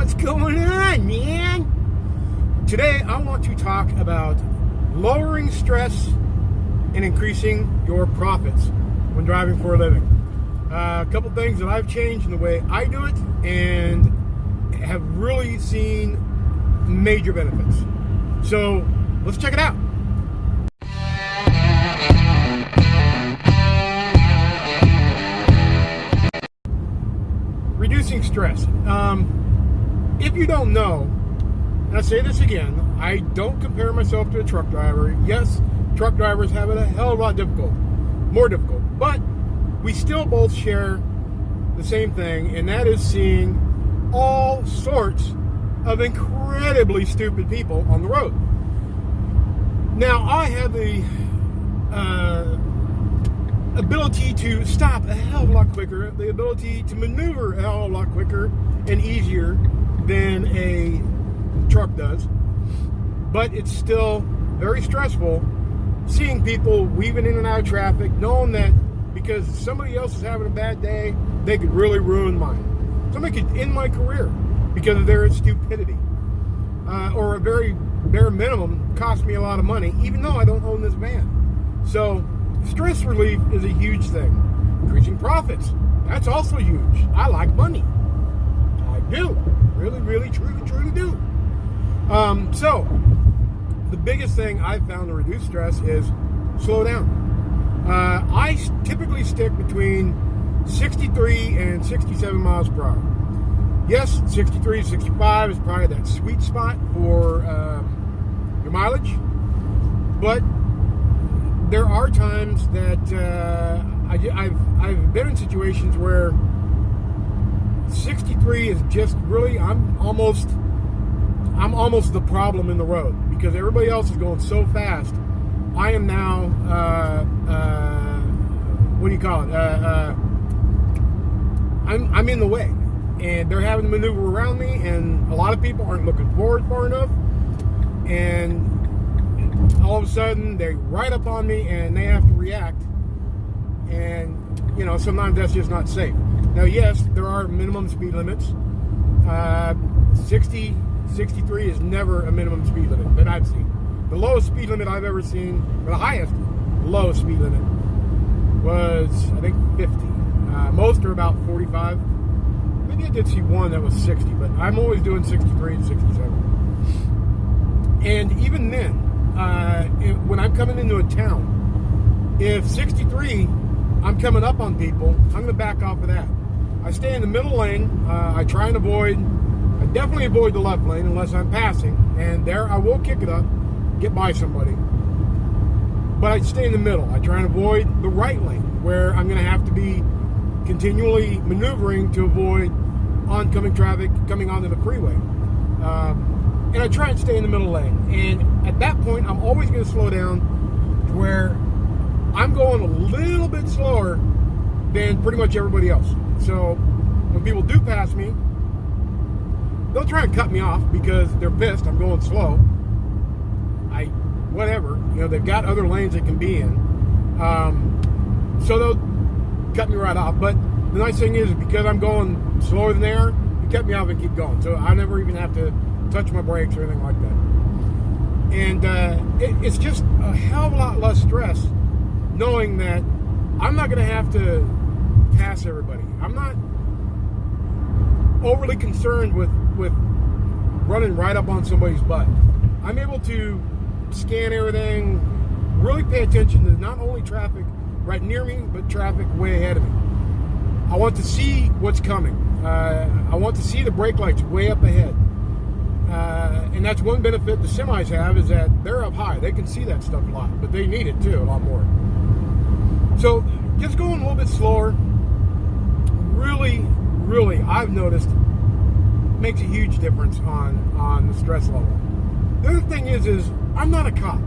What's going on, man? Today, I want to talk about lowering stress and increasing your profits when driving for a living. A couple things that I've changed in the way I do it and have really seen major benefits. So, let's check it out. Reducing stress. If you don't know, and I say this again, I don't compare myself to a truck driver. Yes, truck drivers have it a hell of a lot more difficult, but we still both share the same thing, and that is seeing all sorts of incredibly stupid people on the road. Now, I have the ability to stop a hell of a lot quicker, the ability to maneuver a hell of a lot quicker and easier than a truck does, but it's still very stressful seeing people weaving in and out of traffic, knowing that because somebody else is having a bad day, they could really ruin mine. Somebody could end my career because of their stupidity, or a very bare minimum cost me a lot of money, even though I don't own this van. So stress relief is a huge thing. Increasing profits, that's also huge. I like money. I do. Really, truly do. So, the biggest thing I've found to reduce stress is slow down. I typically stick between 63 and 67 miles per hour. Yes, 63 to 65 is probably that sweet spot for your mileage, but there are times that I've been in situations where 63 is just really, I'm almost the problem in the road because everybody else is going so fast. I am now what do you call it? I'm in the way, and they're having to maneuver around me, and a lot of people aren't looking forward far enough, and all of a sudden they ride up on me and they have to react, and sometimes that's just not safe. Now, yes, there are minimum speed limits. 63 is never a minimum speed limit that I've seen. The lowest speed limit I've ever seen, or the lowest speed limit, was, I think, 50. Most are about 45. Maybe I did see one that was 60, but I'm always doing 63 and 67. And even then, when I'm coming into a town, if 63, I'm coming up on people, I'm going to back off of that. I stay in the middle lane. I definitely avoid the left lane unless I'm passing, and there I will kick it up, get by somebody. But I stay in the middle. I try and avoid the right lane, where I'm going to have to be continually maneuvering to avoid oncoming traffic coming onto the freeway. And I try and stay in the middle lane. And at that point, I'm always going to slow down to where I'm going a little bit slower than pretty much everybody else. So when people do pass me, they'll try and cut me off because they're pissed I'm going slow. They've got other lanes they can be in. So they'll cut me right off. But the nice thing is because I'm going slower than they are, they cut me off and keep going. So I never even have to touch my brakes or anything like that. And it's just a hell of a lot less stress knowing that I'm not going to have to pass everybody. I'm not overly concerned with running right up on somebody's butt. I'm able to scan everything, really pay attention to not only traffic right near me, but traffic way ahead of me. I want to see what's coming. I want to see the brake lights way up ahead. And that's one benefit the semis have, is that they're up high. They can see that stuff a lot, but they need it too a lot more. So just going a little bit slower, really, I've noticed makes a huge difference on the stress level. The other thing is I'm not a cop.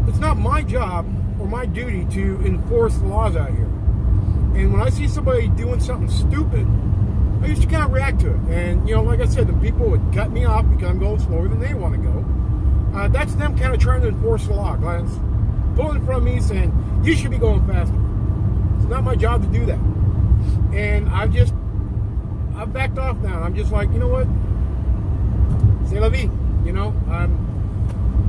It's not my job or my duty to enforce the laws out here. And when I see somebody doing something stupid, I used to kind of react to it. And, like I said, the people would cut me off because I'm going slower than they want to go. That's them kind of trying to enforce the law. Pulling in front of me saying, you should be going faster. It's not my job to do that. And I've backed off now. I'm just like, you know what? c'est la vie.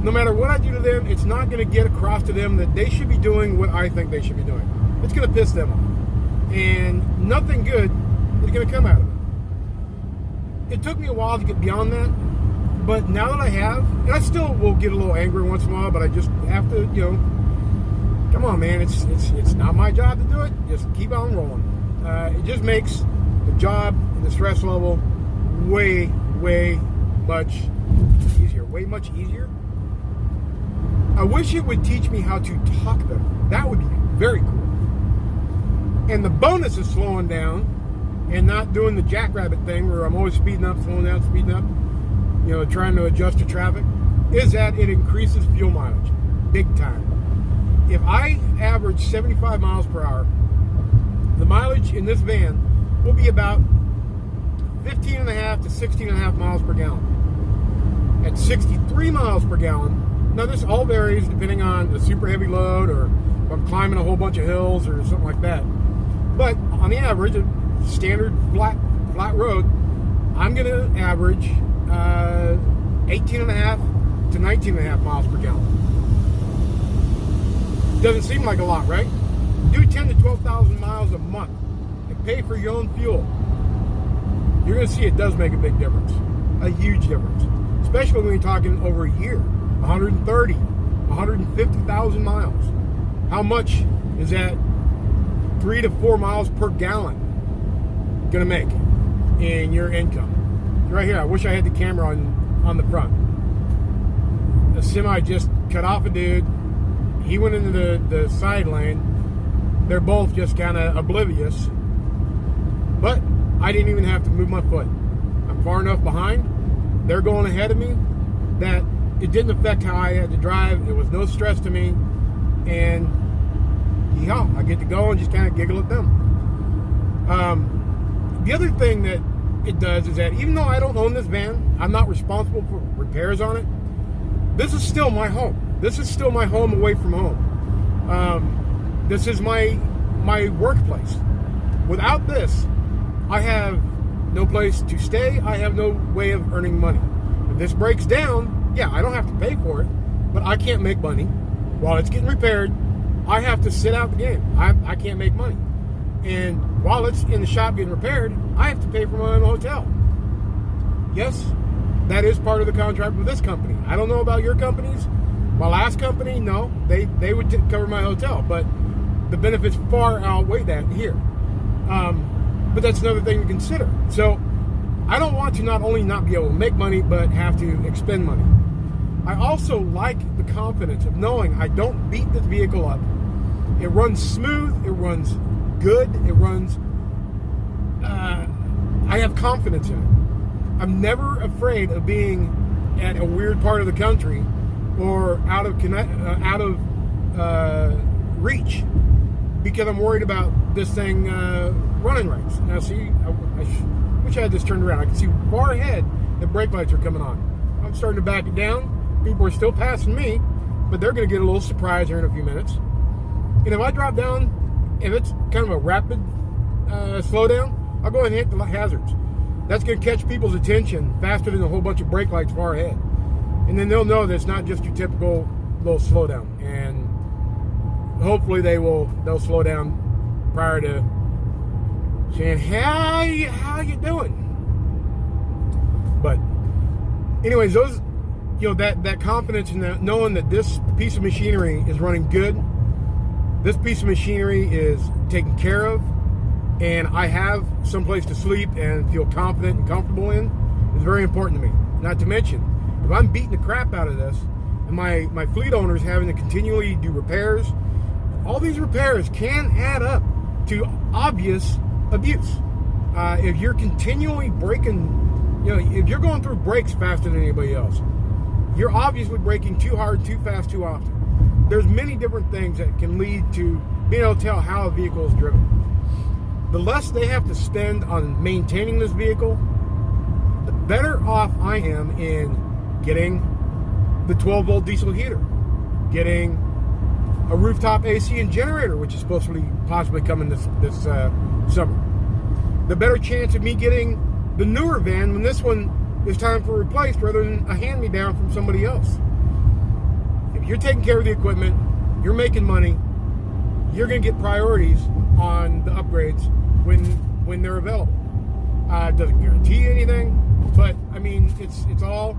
No matter what I do to them, it's not going to get across to them that they should be doing what I think they should be doing. It's going to piss them off. And nothing good is going to come out of it. It took me a while to get beyond that. But now that I have, and I still will get a little angry once in a while, but I just have to, come on, man. It's not my job to do it. Just keep on rolling. It just makes the job and the stress level way much easier. Way much easier. I wish it would teach me how to talk better. That would be very cool. And the bonus of slowing down and not doing the jackrabbit thing where I'm always speeding up, slowing down, speeding up, trying to adjust to traffic, is that it increases fuel mileage big time. If I average 75 miles per hour, the mileage in this van will be about 15.5 to 16.5 miles per gallon. At 63 miles per gallon, now this all varies depending on a super heavy load or if I'm climbing a whole bunch of hills or something like that. But on the average, a standard flat road, I'm going to average 18.5 to 19.5 miles per gallon. Doesn't seem like a lot, right? Do 10 to 12,000 miles a month and pay for your own fuel. You're going to see it does make a big difference, a huge difference, especially when you're talking over a year, 130, 150,000 miles. How much is that 3 to 4 miles per gallon going to make in your income? Right here, I wish I had the camera on the front. A semi just cut off a dude. He went into the side lane. They're both just kind of oblivious. But I didn't even have to move my foot. I'm far enough behind. They're going ahead of me that it didn't affect how I had to drive. It was no stress to me. And yeah, I get to go and just kind of giggle at them. The other thing that it does is that even though I don't own this van, I'm not responsible for repairs on it. This is still my home. This is still my home away from home. This is my workplace. Without this, I have no place to stay. I have no way of earning money. If this breaks down, yeah, I don't have to pay for it, but I can't make money. While it's getting repaired, I have to sit out the game. I can't make money. And while it's in the shop getting repaired, I have to pay for my own hotel. Yes, that is part of the contract with this company. I don't know about your companies. My last company, no, they would cover my hotel, but the benefits far outweigh that here. But that's another thing to consider. So I don't want to not only not be able to make money, but have to expend money. I also like the confidence of knowing I don't beat this vehicle up. It runs smooth. It runs good. It runs. I have confidence in it. I'm never afraid of being at a weird part of the country or out of reach because I'm worried about this thing running right. Now, see, I wish I had this turned around. I can see far ahead the brake lights are coming on. I'm starting to back it down. People are still passing me, but they're going to get a little surprise here in a few minutes. And if I drop down, if it's kind of a rapid slowdown, I'll go ahead and hit the hazards. That's going to catch people's attention faster than a whole bunch of brake lights far ahead. And then they'll know that it's not just your typical little slowdown. And hopefully they'll slow down prior to saying, how you doing? But anyways, those, that confidence in that, knowing that this piece of machinery is running good, this piece of machinery is taken care of, and I have someplace to sleep and feel confident and comfortable in, is very important to me. Not to mention, if I'm beating the crap out of this, and my fleet owner is having to continually do repairs, all these repairs can add up to obvious abuse. If you're continually breaking, if you're going through brakes faster than anybody else, you're obviously braking too hard, too fast, too often. There's many different things that can lead to being able to tell how a vehicle is driven. The less they have to spend on maintaining this vehicle, the better off I am in getting the 12-volt diesel heater, getting a rooftop AC and generator, which is supposed to be possibly coming this summer. The better chance of me getting the newer van when this one it's time for replaced rather than a hand-me-down from somebody else. If you're taking care of the equipment, you're making money, you're going to get priorities on the upgrades when they're available. It doesn't guarantee anything, but I mean, it's all,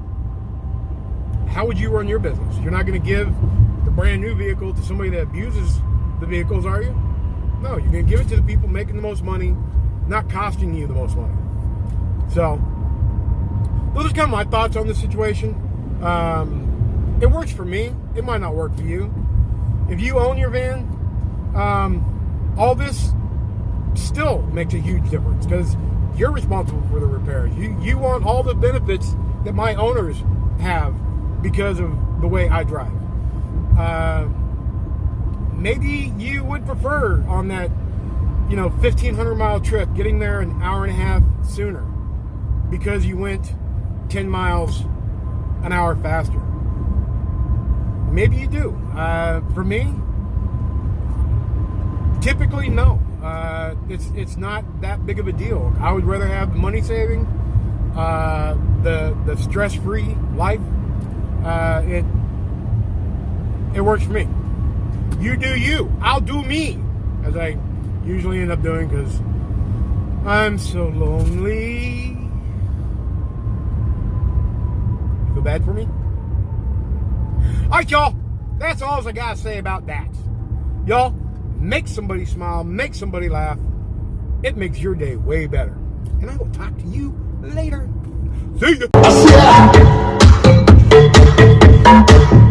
how would you run your business? You're not going to give the brand new vehicle to somebody that abuses the vehicles, are you? No, you're going to give it to the people making the most money, not costing you the most money. So, those are kind of my thoughts on the situation. It works for me. It might not work for you. If you own your van, all this still makes a huge difference because you're responsible for the repairs. You want all the benefits that my owners have because of the way I drive. Maybe you would prefer on that, 1,500 mile trip, getting there an hour and a half sooner because you went 10 miles an hour faster. Maybe you do. For me, typically no. It's not that big of a deal. I would rather have the money saving, the stress-free life. It works for me. You do you. I'll do me, as I usually end up doing because I'm so lonely. Feel bad for me? All right, y'all. That's all I got to say about that. Y'all, make somebody smile, make somebody laugh. It makes your day way better. And I will talk to you later. See ya.